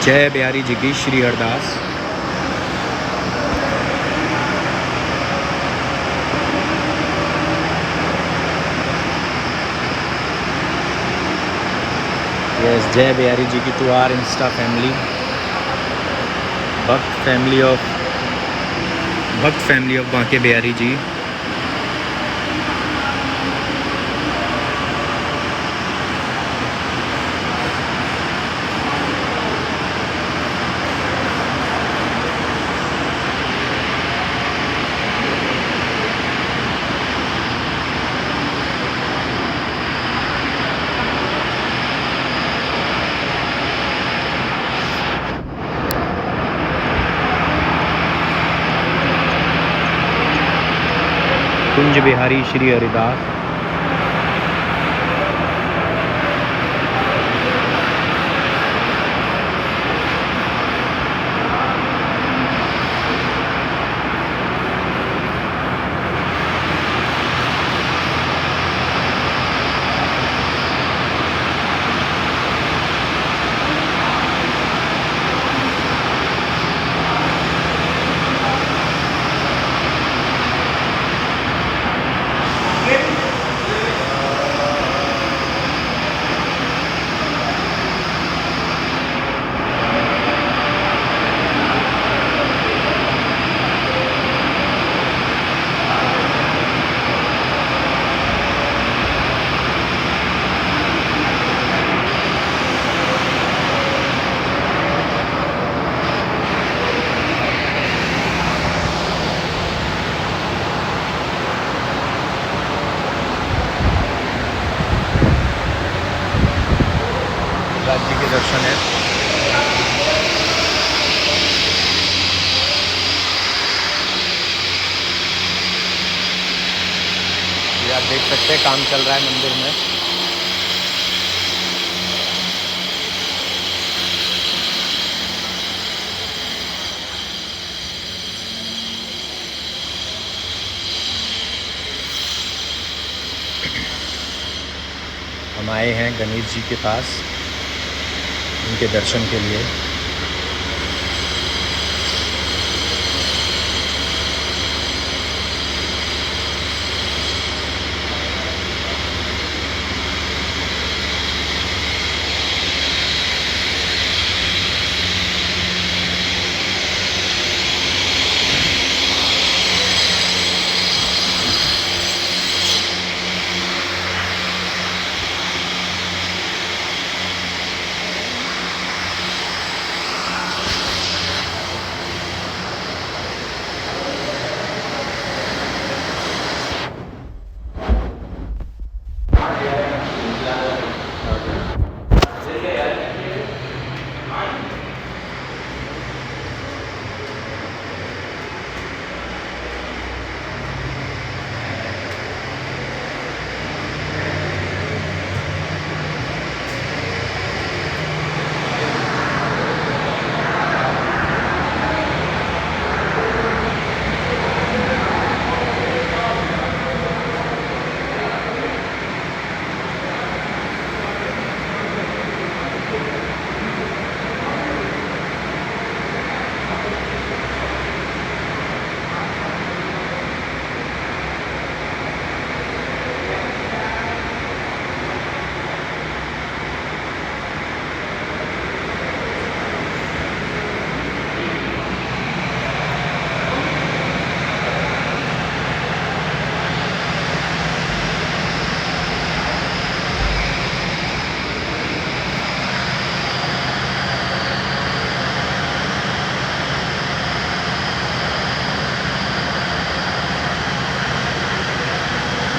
जय बिहारी जी की श्री अरदास। यस, जय बिहारी जी की टू आर इंस्टा फैमिली, भक्त फैमिली ऑफ बांके बिहारी जी। कुंज बिहारी श्री हरिदास। राज्य के दर्शन है। ये आप देख सकते हैं, काम चल रहा है मंदिर में। हम आए हैं गणेश जी के पास उनके दर्शन के लिए।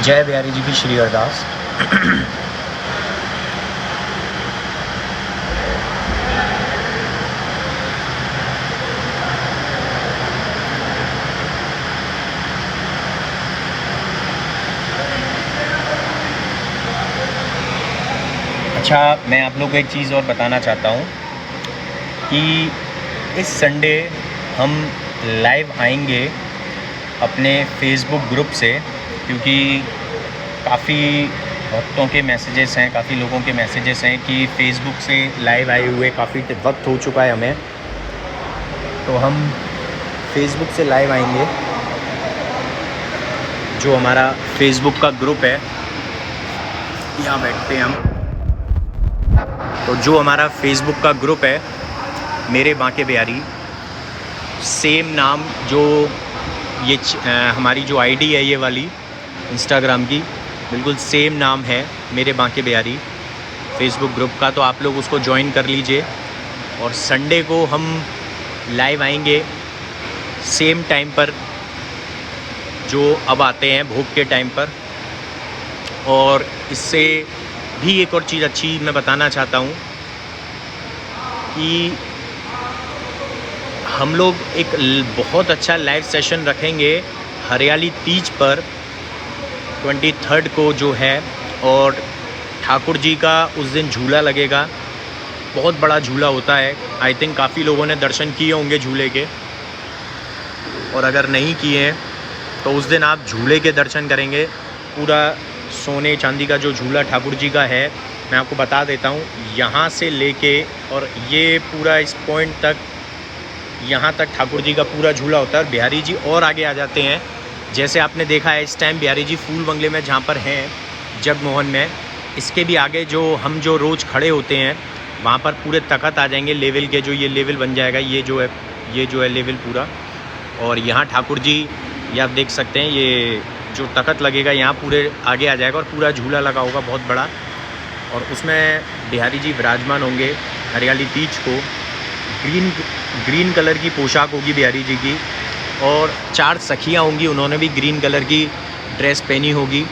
जय बिहारी जी की श्री अरदास। अच्छा, मैं आप लोग को एक चीज़ और बताना चाहता हूँ कि इस संडे हम लाइव आएंगे अपने फेसबुक ग्रुप से, क्योंकि काफ़ी भक्तों के मैसेजेस हैं, काफ़ी लोगों के मैसेजेस हैं कि फ़ेसबुक से लाइव आए हुए काफ़ी वक्त हो चुका है हमें, तो हम फ़ेसबुक से लाइव आएंगे। जो हमारा फ़ेसबुक का ग्रुप है, यहाँ बैठते हैं हम। तो जो हमारा फ़ेसबुक का ग्रुप है मेरे बांके बिहारी, सेम नाम जो ये हमारी जो आईडी है ये वाली इंस्टाग्राम की, बिल्कुल सेम नाम है मेरे बांके बिहारी फ़ेसबुक ग्रुप का। तो आप लोग उसको ज्वाइन कर लीजिए। और संडे को हम लाइव आएंगे सेम टाइम पर जो अब आते हैं भोग के टाइम पर। और इससे भी एक और चीज़ अच्छी मैं बताना चाहता हूँ कि हम लोग एक बहुत अच्छा लाइव सेशन रखेंगे हरियाली तीज पर 23 को जो है। और ठाकुर जी का उस दिन झूला लगेगा, बहुत बड़ा झूला होता है। आई थिंक काफ़ी लोगों ने दर्शन किए होंगे झूले के, और अगर नहीं किए हैं तो उस दिन आप झूले के दर्शन करेंगे। पूरा सोने चांदी का जो झूला ठाकुर जी का है, मैं आपको बता देता हूँ, यहाँ से लेके और ये पूरा इस पॉइंट तक, यहाँ तक ठाकुर जी का पूरा झूला होता है। और बिहारी जी और आगे आ जाते हैं, जैसे आपने देखा है इस टाइम बिहारी जी फूल बंगले में जहाँ पर हैं जगमोहन में, इसके भी आगे जो हम जो रोज़ खड़े होते हैं वहाँ पर पूरे तख़्त आ जाएंगे लेवल के। जो ये लेवल बन जाएगा, ये जो है लेवल पूरा। और यहाँ ठाकुर जी, ये आप देख सकते हैं, ये जो तख़्त लगेगा यहाँ पूरे आगे आ जाएगा और पूरा झूला लगा होगा बहुत बड़ा। और उसमें बिहारी जी विराजमान होंगे हरियाली तीज को। ग्रीन कलर की पोशाक होगी बिहारी जी की, और 4 सखियाँ होंगी, उन्होंने भी ग्रीन कलर की ड्रेस पहनी होगी।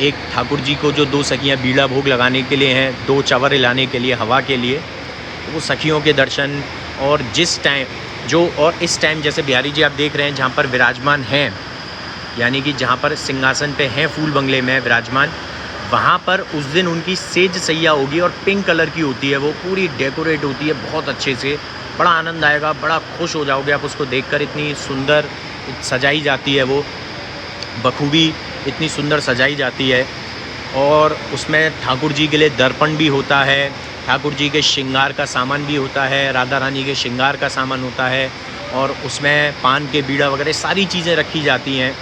एक ठाकुर जी को जो 2 सखियाँ बीड़ा भोग लगाने के लिए हैं, 2 चवर हिलाने के लिए, हवा के लिए, वो सखियों के दर्शन। और जिस टाइम और इस टाइम जैसे बिहारी जी आप देख रहे हैं जहाँ पर विराजमान हैं, यानी कि जहाँ पर सिंहासन पे हैं फूल बंगले में विराजमान, वहाँ पर उस दिन उनकी सेज सैया होगी और पिंक कलर की होती है, वो पूरी डेकोरेट होती है बहुत अच्छे से। बड़ा आनंद आएगा, बड़ा खुश हो जाओगे आप उसको देखकर। इतनी सुंदर सजाई जाती है वो, बखूबी इतनी सुंदर सजाई जाती है। और उसमें ठाकुर जी के लिए दर्पण भी होता है, ठाकुर जी के श्रृंगार का सामान भी होता है, राधा रानी के श्रृंगार का सामान होता है, और उसमें पान के बीड़ा वगैरह सारी चीज़ें रखी जाती हैं।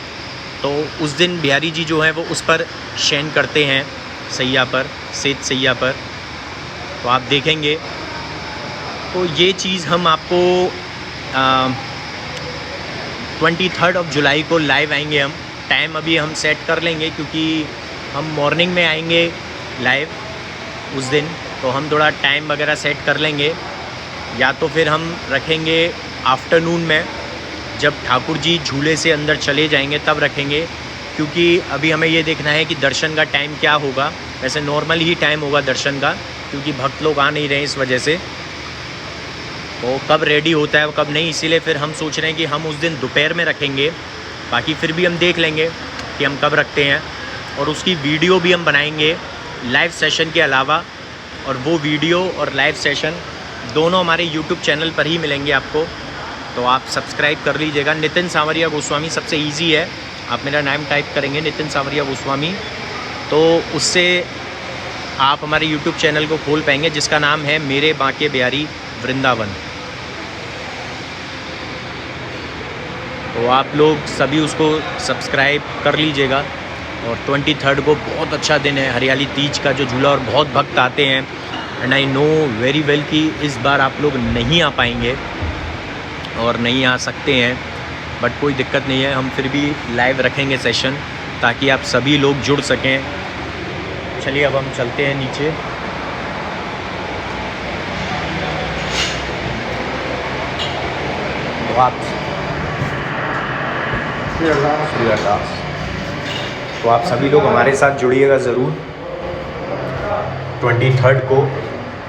तो उस दिन बिहारी जी जो हैं वो उस पर शयन करते हैं, सैया पर, सेज सैया पर। तो आप देखेंगे, तो ये चीज़ हम आपको 23 जुलाई को लाइव आएंगे हम। टाइम अभी हम सेट कर लेंगे क्योंकि हम मॉर्निंग में आएंगे लाइव उस दिन, तो हम थोड़ा टाइम वगैरह सेट कर लेंगे। या तो फिर हम रखेंगे आफ्टरनून में, जब ठाकुर जी झूले से अंदर चले जाएंगे तब रखेंगे, क्योंकि अभी हमें ये देखना है कि दर्शन का टाइम क्या होगा। वैसे नॉर्मल ही टाइम होगा दर्शन का, क्योंकि भक्त लोग आ नहीं रहे इस वजह से। तो कब रेडी होता है कब नहीं, इसीलिए फिर हम सोच रहे हैं कि हम उस दिन दोपहर में रखेंगे। बाकी फिर भी हम देख लेंगे कि हम कब रखते हैं, और उसकी वीडियो भी हम बनाएंगे लाइव सेशन के अलावा। और वो वीडियो और लाइव सेशन दोनों हमारे यूट्यूब चैनल पर ही मिलेंगे आपको, तो आप सब्सक्राइब कर लीजिएगा। नितिन सांवरिया गोस्वामी सबसे ईजी है, आप मेरा नाम टाइप करेंगे नितिन सांवरिया गोस्वामी, तो उससे आप हमारे यूट्यूब चैनल को खोल पाएंगे, जिसका नाम है मेरे बांके बिहारी वृंदावन। तो आप लोग सभी उसको सब्सक्राइब कर लीजिएगा। और 23 को बहुत अच्छा दिन है, हरियाली तीज का जो झूला, और बहुत भक्त आते हैं। And I know very well कि इस बार आप लोग नहीं आ पाएंगे और नहीं आ सकते हैं, बट कोई दिक्कत नहीं है, हम फिर भी लाइव रखेंगे सेशन ताकि आप सभी लोग जुड़ सकें। चलिए अब हम चलते हैं नीचे। तो आप तो आप सभी लोग हमारे साथ जुड़िएगा ज़रूर 23 को।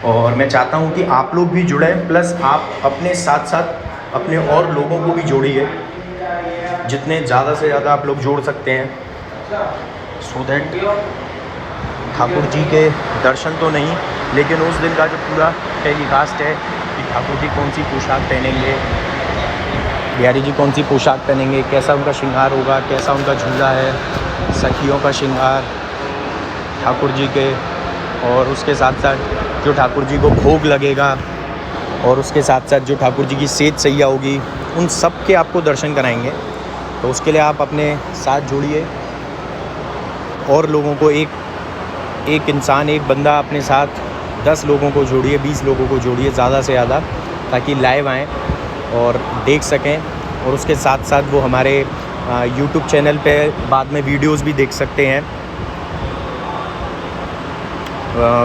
और मैं चाहता हूं कि आप लोग भी जुड़ें, प्लस आप अपने साथ साथ अपने और लोगों को भी जोड़िए, जितने ज़्यादा से ज़्यादा आप लोग जोड़ सकते हैं, सो दैट ठाकुर जी के दर्शन तो नहीं, लेकिन उस दिन का जो पूरा टेलीकास्ट है कि ठाकुर जी कौन सी पोशाक पहनेंगे, बिहारी जी कौन सी पोशाक पहनेंगे, कैसा उनका श्रृंगार होगा, कैसा उनका झूला है, सखियों का श्रृंगार, ठाकुर जी के, और उसके साथ साथ जो ठाकुर जी को भोग लगेगा, और उसके साथ साथ जो ठाकुर जी की सेज सैया होगी, उन सब के आपको दर्शन कराएंगे। तो उसके लिए आप अपने साथ जुड़िए और लोगों को एक इंसान, एक बंदा अपने साथ 10 लोगों को जोड़िए, 20 लोगों को जोड़िए ज़्यादा से ज़्यादा, ताकि लाइव आएँ और देख सकें। और उसके साथ साथ वो हमारे यूट्यूब चैनल पे बाद में वीडियोस भी देख सकते हैं।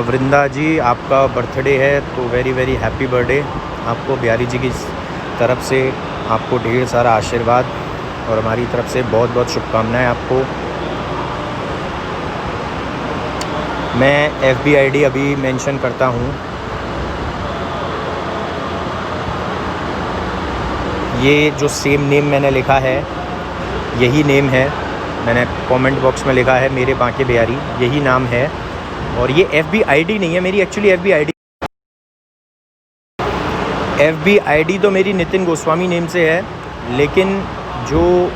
वृंदा जी, आपका बर्थडे है तो वेरी वेरी हैप्पी बर्थडे। आपको बिहारी जी की तरफ से आपको ढेर सारा आशीर्वाद और हमारी तरफ से बहुत बहुत शुभकामनाएं आपको। मैं FB ID अभी मेंशन करता हूँ। ये जो सेम नेम मैंने लिखा है, यही नेम है, मैंने कमेंट बॉक्स में लिखा है मेरे बांके बिहारी, यही नाम है। और ये FB ID नहीं है मेरी, एक्चुअली FB ID तो मेरी नितिन गोस्वामी नेम से है, लेकिन जो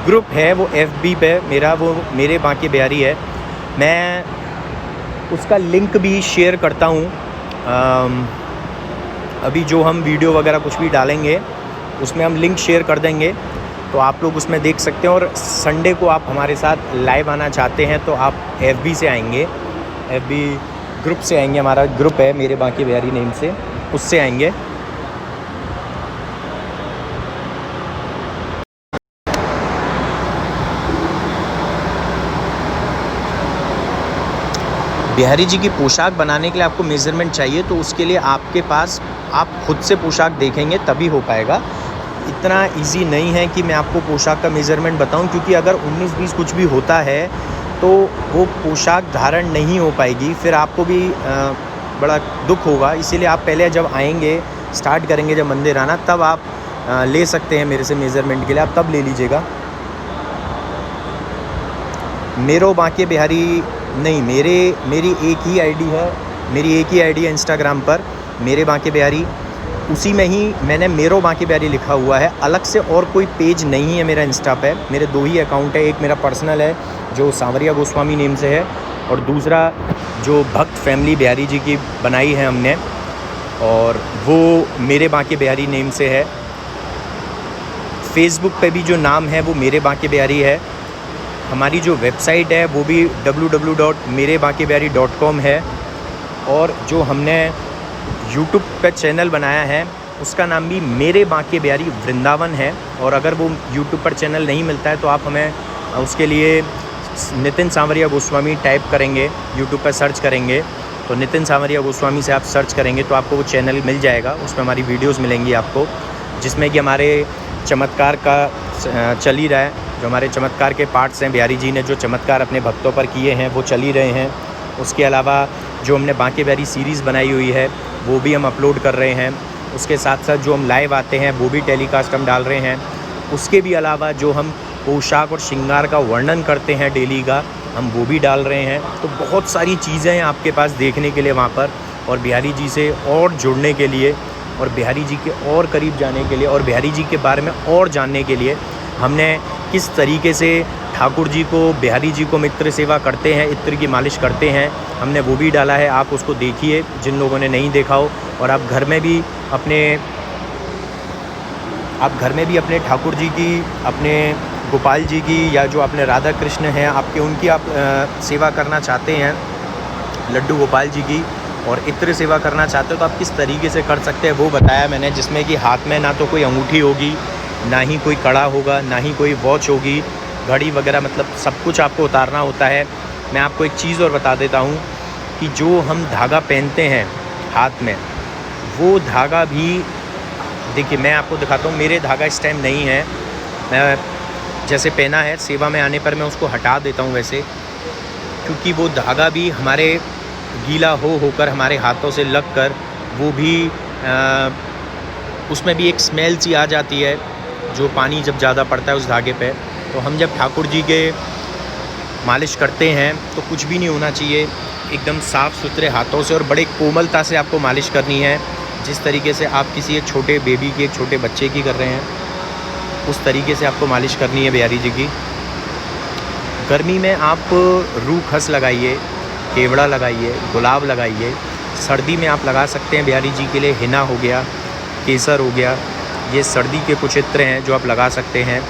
ग्रुप है वो FB पे मेरा, वो मेरे बांके बिहारी है। मैं उसका लिंक भी शेयर करता हूँ। अभी जो हम वीडियो वगैरह कुछ भी डालेंगे उसमें हम लिंक शेयर कर देंगे, तो आप लोग उसमें देख सकते हैं। और संडे को आप हमारे साथ लाइव आना चाहते हैं तो आप FB से आएंगे, FB ग्रुप से आएंगे। हमारा ग्रुप है मेरे बांके बिहारी नेम से, उससे आएंगे। बिहारी जी की पोशाक बनाने के लिए आपको मेज़रमेंट चाहिए, तो उसके लिए आपके पास आप खुद से पोशाक देखेंगे तभी हो पाएगा। इतना इजी नहीं है कि मैं आपको पोशाक का मेज़रमेंट बताऊं, क्योंकि अगर 19-20 कुछ भी होता है तो वो पोशाक धारण नहीं हो पाएगी, फिर आपको भी बड़ा दुख होगा। इसीलिए आप पहले जब आएंगे, स्टार्ट करेंगे जब मंदिर आना, तब आप ले सकते हैं मेरे से मेज़रमेंट के लिए, आप तब ले लीजिएगा। मेरो बांके बिहारी नहीं, मेरी एक ही आईडी है, मेरी एक ही आईडी है इंस्टाग्राम पर, मेरे बांके बिहारी। उसी में ही मैंने मेरो बांके बिहारी लिखा हुआ है, अलग से और कोई पेज नहीं है मेरा इंस्टा पे। मेरे 2 ही अकाउंट है, एक मेरा पर्सनल है जो सांवरिया गोस्वामी नेम से है, और दूसरा जो भक्त फैमिली बिहारी जी की बनाई है हमने, और वो मेरे बांके बिहारी नेम से है। फेसबुक पे भी जो नाम है वो मेरे बांके बिहारी है। हमारी जो वेबसाइट है वो भी www.merebankebiari.com है। और जो हमने यूट्यूब पे चैनल बनाया है उसका नाम भी मेरे बांके बिहारी वृंदावन है। और अगर वो यूट्यूब पर चैनल नहीं मिलता है तो आप हमें उसके लिए नितिन सांवरिया गोस्वामी टाइप करेंगे, यूट्यूब पर सर्च करेंगे तो नितिन सांवरिया गोस्वामी से आप सर्च करेंगे तो आपको वो चैनल मिल जाएगा। उसमें हमारी वीडियोस मिलेंगी आपको, जिसमें कि हमारे चमत्कार का चल ही रहा है, जो हमारे चमत्कार के पार्ट्स हैं, बिहारी जी ने जो चमत्कार अपने भक्तों पर किए हैं वो चल ही रहे हैं। उसके अलावा जो हमने बांके बिहारी सीरीज़ बनाई हुई है वो भी हम अपलोड कर रहे हैं। उसके साथ साथ जो हम लाइव आते हैं वो भी टेलीकास्ट हम डाल रहे हैं। उसके भी अलावा जो हम पोशाक और श्रृंगार का वर्णन करते हैं डेली का, हम वो भी डाल रहे हैं। तो बहुत सारी चीज़ें हैं आपके पास देखने के लिए वहाँ पर, और बिहारी जी से और जुड़ने के लिए, और बिहारी जी के और करीब जाने के लिए, और बिहारी जी के बारे में और जानने के लिए हमने किस तरीके से ठाकुर जी को, बिहारी जी को इत्र सेवा करते हैं, इत्र की मालिश करते हैं, हमने वो भी डाला है। आप उसको देखिए जिन लोगों ने नहीं देखा हो। और आप घर में भी अपने ठाकुर जी की, अपने गोपाल जी की, या जो अपने राधा कृष्ण हैं आपके, उनकी आप सेवा करना चाहते हैं, लड्डू गोपाल जी की, और इत्र सेवा करना चाहते हो तो आप किस तरीके से कर सकते हैं वो बताया मैंने। जिसमें कि हाथ में ना तो कोई अंगूठी होगी, ना ही कोई कड़ा होगा, ना ही कोई वॉच होगी, घड़ी वगैरह, मतलब सब कुछ आपको उतारना होता है। मैं आपको एक चीज़ और बता देता हूँ कि जो हम धागा पहनते हैं हाथ में, वो धागा भी, देखिए मैं आपको दिखाता हूँ, मेरे धागा इस टाइम नहीं है, मैं जैसे पहना है सेवा में आने पर मैं उसको हटा देता हूँ वैसे, क्योंकि वो धागा भी हमारे गीला होकर हमारे हाथों से लग कर वो भी उसमें भी एक स्मेल सी आ जाती है, जो पानी जब ज़्यादा पड़ता है उस धागे पे। तो हम जब ठाकुर जी के मालिश करते हैं तो कुछ भी नहीं होना चाहिए, एकदम साफ़ सुथरे हाथों से और बड़े कोमलता से आपको मालिश करनी है। जिस तरीके से आप किसी एक छोटे बेबी की, एक छोटे बच्चे की कर रहे हैं, उस तरीके से आपको मालिश करनी है बिहारी जी की। गर्मी में आप रूह खस लगाइए, केवड़ा लगाइए, गुलाब लगाइए। सर्दी में आप लगा सकते हैं बिहारी जी के लिए हिना हो गया, केसर हो गया, ये सर्दी के कुछ इत्र हैं जो आप लगा सकते हैं।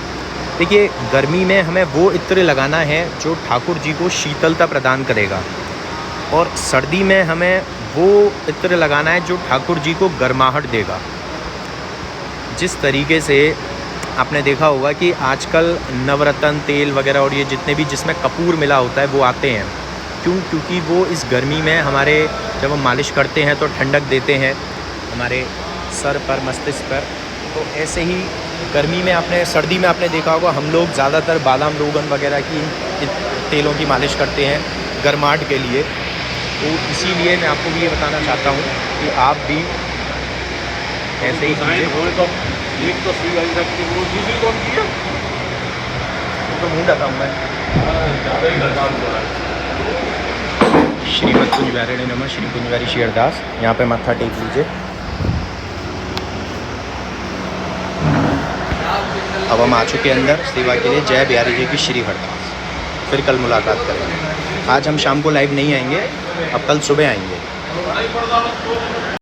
देखिए गर्मी में हमें वो इत्र लगाना है जो ठाकुर जी को शीतलता प्रदान करेगा, और सर्दी में हमें वो इत्र लगाना है जो ठाकुर जी को गर्माहट देगा। जिस तरीके से आपने देखा होगा कि आजकल नवरत्न तेल वगैरह और ये जितने भी जिसमें कपूर मिला होता है वो आते हैं, क्योंकि वो इस गर्मी में हमारे जब हम मालिश करते हैं तो ठंडक देते हैं हमारे सर पर, मस्तिष्क पर। तो ऐसे ही गर्मी में आपने, सर्दी में आपने देखा होगा हम लोग ज़्यादातर बादाम रोगन वगैरह की तेलों की मालिश करते हैं गर्माहट के लिए। तो इसीलिए मैं आपको भी ये बताना चाहता हूँ कि आप भी ऐसे ही मुँह डाता हूँ मैं। श्रीमद कुंज बिहारी नमः, श्री कुंज बिहारी श्री अरदास। यहाँ पे माथा टेक लीजिए। अब हम आ चुके अंदर सेवा के लिए। जय बिहारी जी की श्री अरदास। फिर कल मुलाकात करेंगे। आज हम शाम को लाइव नहीं आएंगे, अब कल सुबह आएंगे।